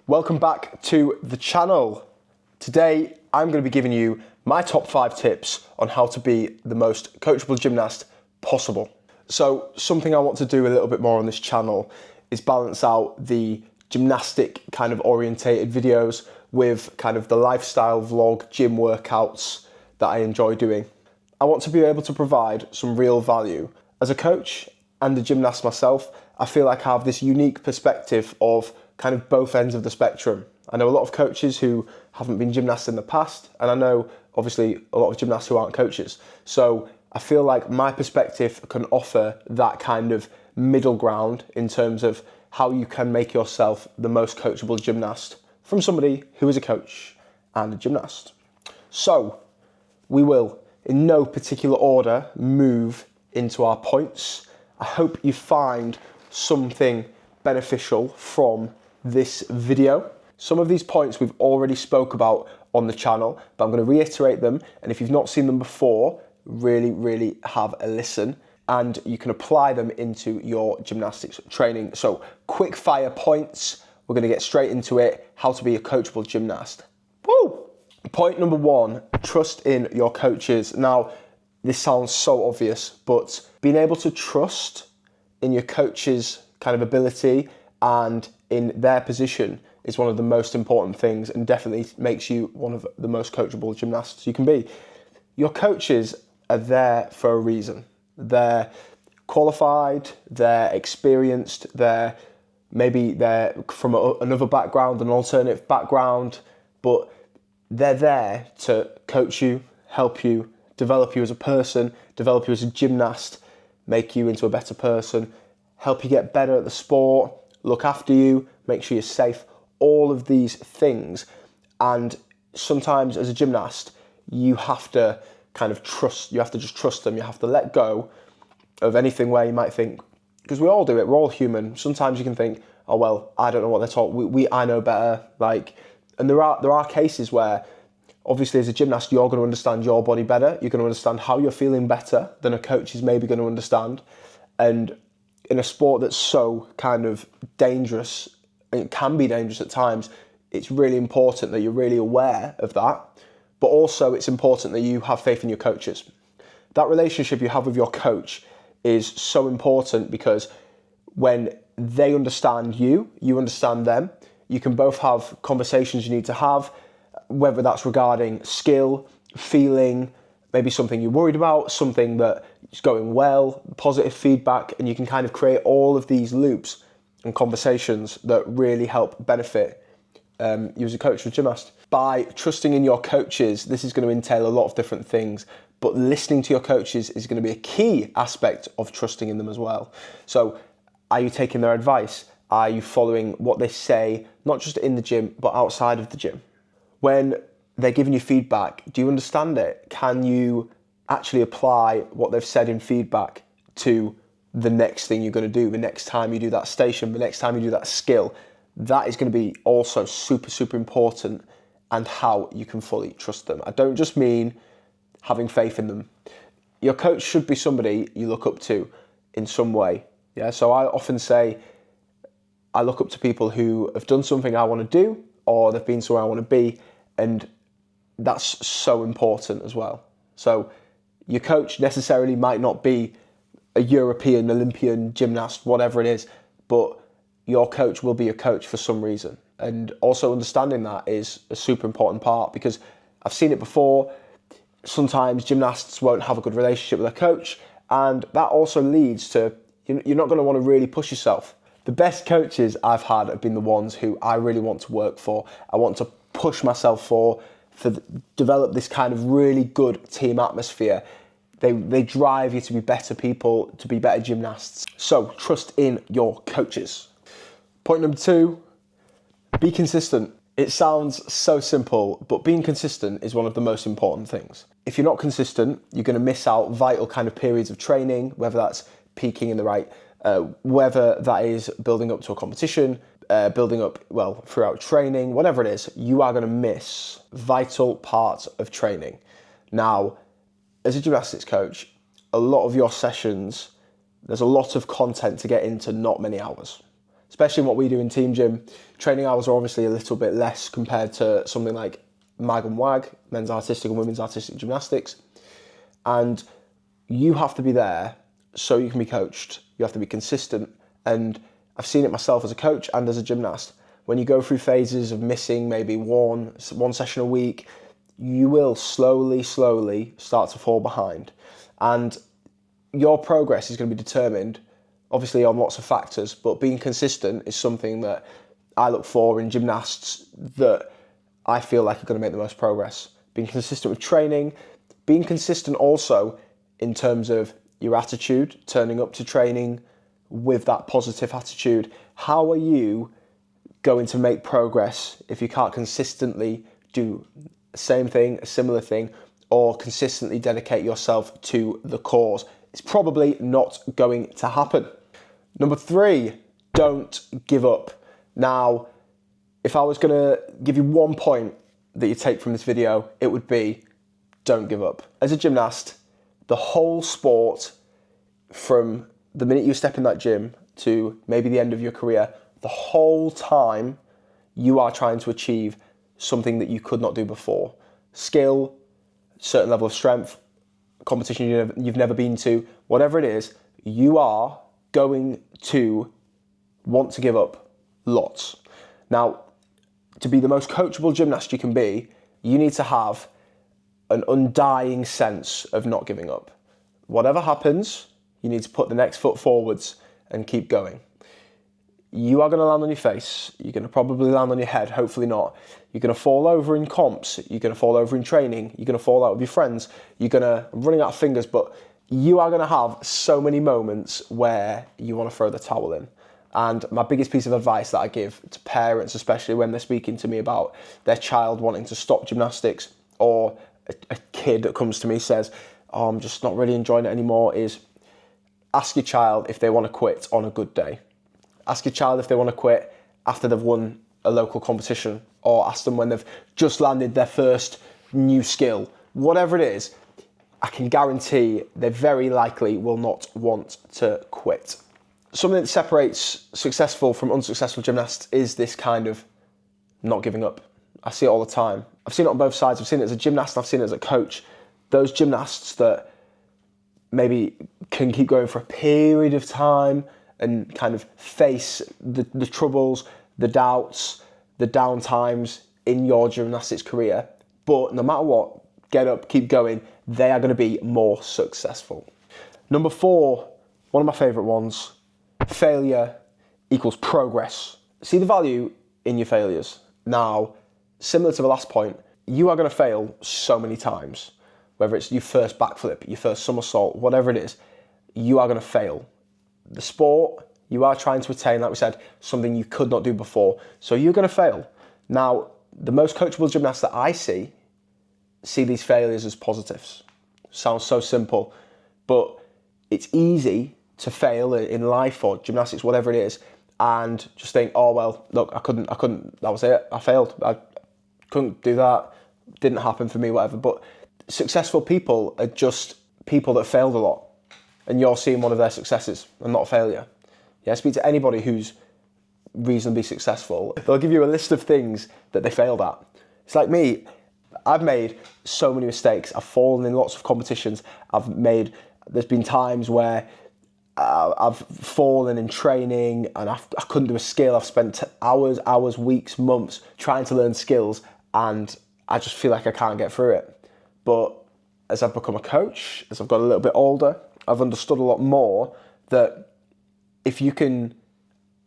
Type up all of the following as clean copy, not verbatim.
Welcome back to the channel. Today, I'm going to be giving you my top 5 tips on how to be the most coachable gymnast possible. So something I want to do a little bit more on this channel is balance out the gymnastic kind of orientated videos with kind of the lifestyle vlog gym workouts that I enjoy doing. I want to be able to provide some real value. As a coach and a gymnast myself, I feel like I have this unique perspective of kind of both ends of the spectrum. I know a lot of coaches who haven't been gymnasts in the past, and I know obviously a lot of gymnasts who aren't coaches. So I feel like my perspective can offer that kind of middle ground in terms of how you can make yourself the most coachable gymnast from somebody who is a coach and a gymnast. So we will, in no particular order, move into our points. I hope you find something beneficial from this video. Some of these points we've already spoke about on the channel, but I'm going to reiterate them. And if you've not seen them before, really have a listen and you can apply them into your gymnastics training. So quick fire points. We're going to get straight into it. How to be a coachable gymnast. Woo! Point number 1, trust in your coaches. Now, this sounds so obvious, but being able to trust in your coach's kind of ability and in their position is one of the most important things and definitely makes you one of the most coachable gymnasts you can be. Your coaches are there for a reason. They're qualified, they're experienced, maybe they're from another background, an alternative background, but they're there to coach you, help you, develop you as a person, develop you as a gymnast, make you into a better person, help you get better at the sport, look after you, make sure you're safe, all of these things. And sometimes as a gymnast, you have to kind of trust, you have to just trust them. You have to let go of anything where you might think, because we all do it, we're all human. Sometimes you can think, oh, well, I don't know what they're talking, I know better. And there are cases where obviously as a gymnast, you're going to understand your body better. You're going to understand how you're feeling better than a coach is maybe going to understand. And in a sport that's so kind of dangerous, and it can be dangerous at times, it's really important that you're really aware of that. But also it's important that you have faith in your coaches. That relationship you have with your coach is so important because when they understand you, you understand them. You can both have conversations you need to have, whether that's regarding skill, feeling, maybe something you're worried about, something that is going well, positive feedback, and you can kind of create all of these loops and conversations that really help benefit you as a coach or gymnast. By trusting in your coaches, this is going to entail a lot of different things, but listening to your coaches is going to be a key aspect of trusting in them as well. So are you taking their advice? Are you following what they say, not just in the gym, but outside of the gym? When they're giving you feedback, do you understand it? Can you actually apply what they've said in feedback to the next thing you're going to do, the next time you do that station, the next time you do that skill? That is going to be also super important, and how you can fully trust them. I don't just mean having faith in them. Your coach should be somebody you look up to in some way. Yeah. So I often say I look up to people who have done something I want to do, or they've been somewhere I want to be, and that's so important as well. So your coach necessarily might not be a European, Olympian gymnast, whatever it is, but your coach will be a coach for some reason. And also understanding that is a super important part, because I've seen it before. Sometimes gymnasts won't have a good relationship with their coach, and that also leads to, you're not going to want to really push yourself. The best coaches I've had have been the ones who I really want to work for. I want to push myself for develop this kind of really good team atmosphere. They drive you to be better people, to be better gymnasts. So trust in your coaches. Point number 2, be consistent. It sounds so simple, but being consistent is one of the most important things. If you're not consistent, you're going to miss out vital kind of periods of training, whether that's peaking in the right, whether that is building up to a competition, building up, well, throughout training, whatever it is, you are going to miss vital parts of training. Now, as a gymnastics coach, a lot of your sessions, there's a lot of content to get into not many hours. especially in what we do in team gym. Training hours are obviously a little bit less compared to something like MAG and WAG, men's artistic and women's artistic gymnastics. And you have to be there so you can be coached. You have to be consistent. And I've seen it myself as a coach and as a gymnast. When you go through phases of missing maybe one session a week, you will slowly start to fall behind. And your progress is going to be determined, obviously, on lots of factors, but being consistent is something that I look for in gymnasts that I feel like are going to make the most progress. Being consistent with training, being consistent also in terms of your attitude, turning up to training with that positive attitude. How are you going to make progress if you can't consistently do the same thing, a similar thing, or consistently dedicate yourself to the cause? It's probably not going to happen. Number 3, don't give up. Now, if I was going to give you one point that you take from this video, it would be don't give up. As a gymnast, the whole sport, from the minute you step in that gym to maybe the end of your career, the whole time you are trying to achieve something that you could not do before. Skill, certain level of strength, competition you've never been to, whatever it is, you are going to want to give up lots. Now, to be the most coachable gymnast you can be, you need to have an undying sense of not giving up. Whatever happens, you need to put the next foot forwards and keep going. You are going to land on your face. You're going to probably land on your head, hopefully not. You're going to fall over in comps. You're going to fall over in training. You're going to fall out with your friends. I'm running out of fingers, but you are going to have so many moments where you want to throw the towel in. And my biggest piece of advice that I give to parents, especially when they're speaking to me about their child wanting to stop gymnastics, or a kid that comes to me says, oh, I'm just not really enjoying it anymore, is ask your child if they want to quit on a good day. Ask your child if they want to quit after they've won a local competition, or ask them when they've just landed their first new skill. Whatever it is, I can guarantee they very likely will not want to quit. Something that separates successful from unsuccessful gymnasts is this kind of not giving up. I see it all the time. I've seen it on both sides. I've seen it as a gymnast, I've seen it as a coach. Those gymnasts that maybe can keep going for a period of time and kind of face the troubles, the doubts, the down times in your gymnastics career. But no matter what, get up, keep going, they are going to be more successful. Number 4, one of my favourite ones, failure equals progress. See the value in your failures. Now, similar to the last point, you are going to fail so many times. Whether it's your first backflip, your first somersault, whatever it is, you are going to fail. The sport, you are trying to attain, like we said, something you could not do before. So you're going to fail. Now, the most coachable gymnasts that I see these failures as positives. Sounds so simple, but it's easy to fail in life or gymnastics, whatever it is, and just think, oh, well, look, I couldn't, that was it, I failed. I couldn't do that, didn't happen for me, whatever. But successful people are just people that failed a lot, and you're seeing one of their successes and not a failure. Yeah, speak to anybody who's reasonably successful. They'll give you a list of things that they failed at. It's like me. I've made so many mistakes. I've fallen in lots of competitions. There's been times where I've fallen in training and I couldn't do a skill. I've spent hours, weeks, months trying to learn skills, and I just feel like I can't get through it. But as I've become a coach, as I've got a little bit older, I've understood a lot more that if you can,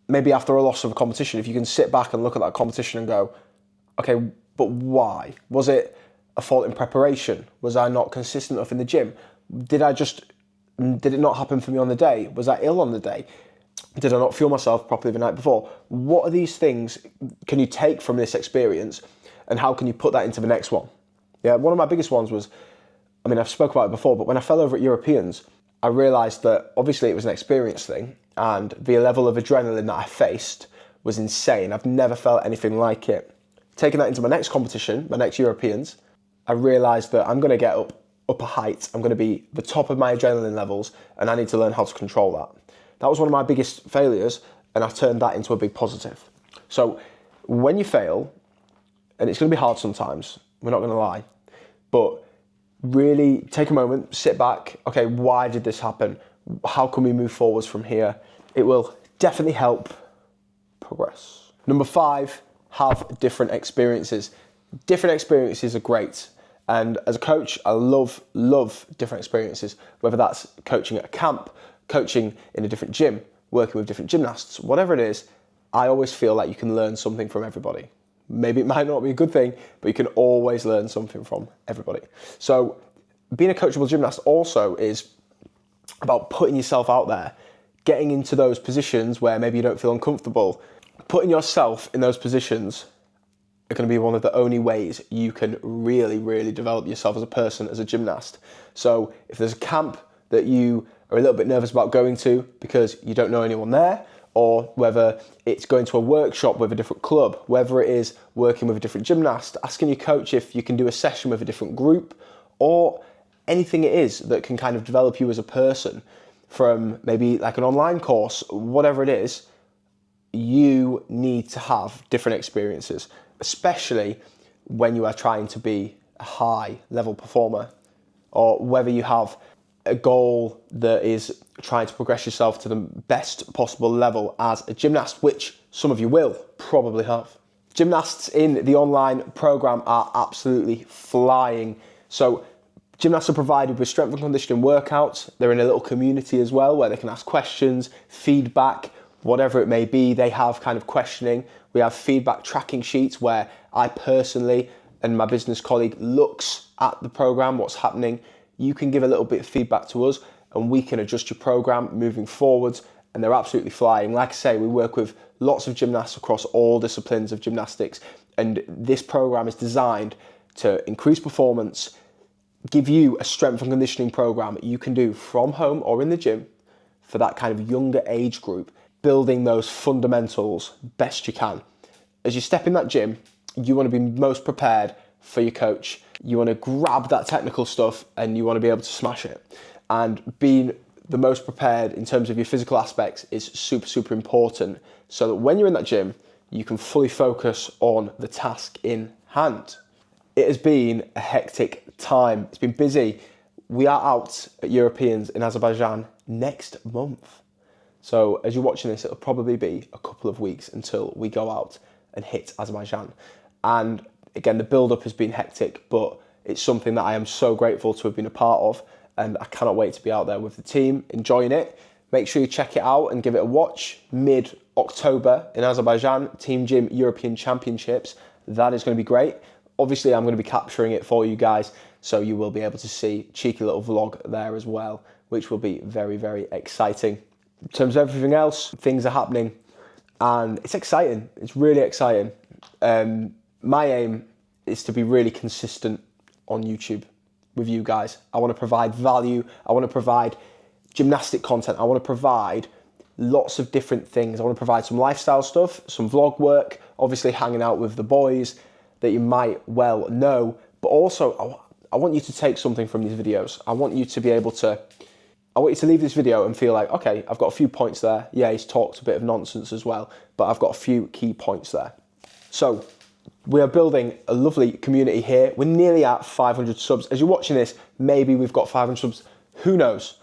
maybe after a loss of a competition, if you can sit back and look at that competition and go, okay, but why? Was it a fault in preparation? Was I not consistent enough in the gym? Did it not happen for me on the day? Was I ill on the day? Did I not fuel myself properly the night before? What are these things can you take from this experience, and how can you put that into the next one? Yeah, one of my biggest ones was, I've spoken about it before, but when I fell over at Europeans, I realised that obviously it was an experience thing, and the level of adrenaline that I faced was insane. I've never felt anything like it. Taking that into my next competition, my next Europeans, I realised that I'm going to get up a height. I'm going to be the top of my adrenaline levels, and I need to learn how to control that. That was one of my biggest failures, and I turned that into a big positive. So when you fail, and it's going to be hard sometimes, we're not going to lie, but really take a moment, sit back, okay, why did this happen? How can we move forwards from here? It will definitely help progress. Number 5, have different experiences. Different experiences are great. And as a coach, I love different experiences, whether that's coaching at a camp, coaching in a different gym, working with different gymnasts, whatever it is, I always feel like you can learn something from everybody. Maybe it might not be a good thing, but you can always learn something from everybody. So being a coachable gymnast also is about putting yourself out there, getting into those positions where maybe you don't feel uncomfortable. Putting yourself in those positions are going to be one of the only ways you can really develop yourself as a person, as a gymnast. So if there's a camp that you are a little bit nervous about going to because you don't know anyone there, or whether it's going to a workshop with a different club, whether it is working with a different gymnast, asking your coach if you can do a session with a different group, or anything it is that can kind of develop you as a person, from maybe like an online course, whatever it is, you need to have different experiences, especially when you are trying to be a high level performer, or whether you have a goal that is trying to progress yourself to the best possible level as a gymnast, which some of you will probably have. Gymnasts in the online program are absolutely flying. So gymnasts are provided with strength and conditioning workouts. They're in a little community as well where they can ask questions, feedback, whatever it may be. They have kind of questioning. We have feedback tracking sheets where I personally and my business colleague looks at the program, what's happening. You can give a little bit of feedback to us and we can adjust your program moving forwards, and they're absolutely flying. Like I say, we work with lots of gymnasts across all disciplines of gymnastics, and this program is designed to increase performance, give you a strength and conditioning program that you can do from home or in the gym for that kind of younger age group, building those fundamentals best you can. As you step in that gym, you want to be most prepared for your coach. You want to grab that technical stuff and you want to be able to smash it. And being the most prepared in terms of your physical aspects is super important, so that when you're in that gym, you can fully focus on the task in hand. It has been a hectic time. It's been busy. We are out at Europeans in Azerbaijan next month. So as you're watching this, it'll probably be a couple of weeks until we go out and hit Azerbaijan. And again, the build-up has been hectic, but it's something that I am so grateful to have been a part of, and I cannot wait to be out there with the team, enjoying it. Make sure you check it out and give it a watch. Mid-October in Azerbaijan, Team Gym European Championships. That is going to be great. Obviously, I'm going to be capturing it for you guys, so you will be able to see a cheeky little vlog there as well, which will be very exciting. In terms of everything else, things are happening, and it's exciting. It's really exciting. My aim is to be really consistent on YouTube with you guys. I want to provide value. I want to provide gymnastic content. I want to provide lots of different things. I want to provide some lifestyle stuff, some vlog work, obviously hanging out with the boys that you might well know, but also I want you to take something from these videos. I want you to leave this video and feel like, okay, I've got a few points there. Yeah, he's talked a bit of nonsense as well, but I've got a few key points there. So we are building a lovely community here. We're nearly at 500 subs. As you're watching this, maybe we've got 500 subs. Who knows?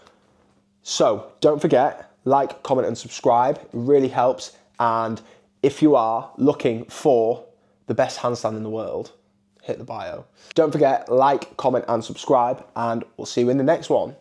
So don't forget, like, comment and subscribe. It really helps. And if you are looking for the best handstand in the world, hit the bio. Don't forget, like, comment and subscribe, and we'll see you in the next one.